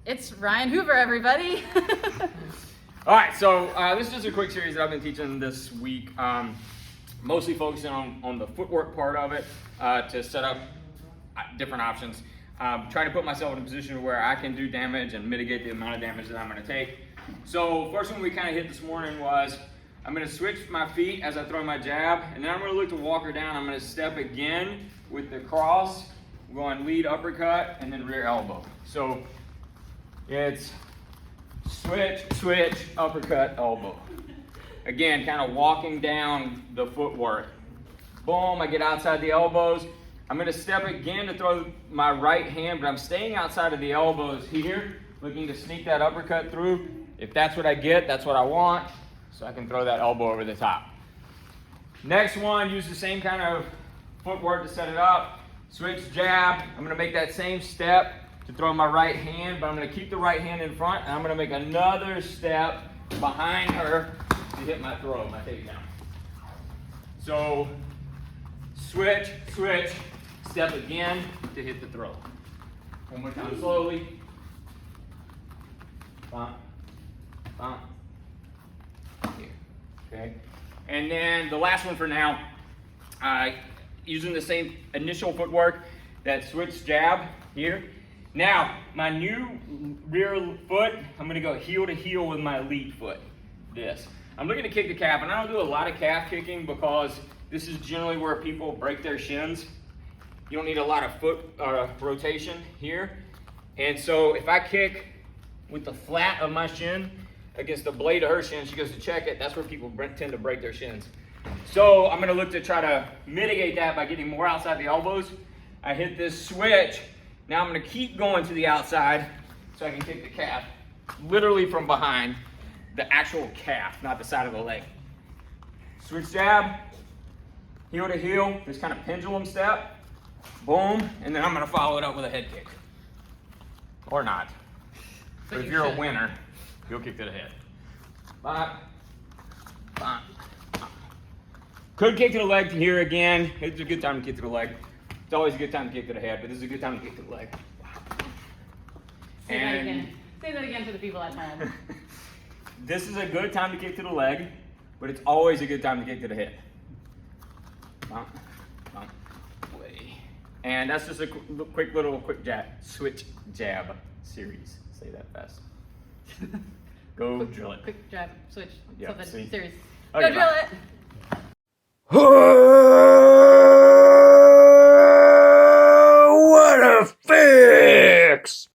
It's Ryan Hoover, everybody. All right, so this is just a quick series that I've been teaching this week, mostly focusing on the footwork part of it to set up different options. Trying to put myself in a position where I can do damage and mitigate the amount of damage that I'm going to take. So first one we kind of hit this morning was I'm going to switch my feet as I throw my jab, and then I'm going to look to walk her down. I'm going to step again with the cross, going lead uppercut, and then rear elbow. So it's switch, switch, uppercut, elbow. Again, kind of walking down the footwork. Boom, I get outside the elbows. I'm going to step again to throw my right hand, but I'm staying outside of the elbows here, looking to sneak that uppercut through. If that's what I get, that's what I want, so I can throw that elbow over the top. Next one, use the same kind of footwork to set it up. Switch jab. I'm going to make that same step to throw my right hand, but I'm going to keep the right hand in front, and I'm going to make another step behind her to hit my throw, my takedown. So switch, switch, step again to hit the throw. One more time slowly. Bump, bump. Here. Okay. And then the last one for now, using the same initial footwork, that switch jab here. Now, my new rear foot, I'm going to go heel to heel with my lead foot. This. I'm looking to kick the calf, and I don't do a lot of calf kicking because this is generally where people break their shins. You don't need a lot of foot rotation here. And so if I kick with the flat of my shin against the blade of her shin, she goes to check it, that's where people tend to break their shins. So I'm going to look to try to mitigate that by getting more outside the elbows. I hit this switch. Now I'm going to keep going to the outside so I can kick the calf literally from behind the actual calf, not the side of the leg. Switch jab, heel to heel, this kind of pendulum step, boom, and then I'm going to follow it up with a head kick. Or not. But if you're a winner, you'll kick to the head. Bop, bop, bop. Could kick to the leg here again. It's a good time to kick to the leg. It's always a good time to kick to the head, but this is a good time to kick to the leg. Say that again. Say that again for the people at home. This is a good time to kick to the leg, but it's always a good time to kick to the head. Bump, bump, way. And that's just a quick jab, switch jab series. Say that fast. Go drill it. Quick jab, switch, Yeah, something see? serious. Okay, Go drill bye. it. What a fix!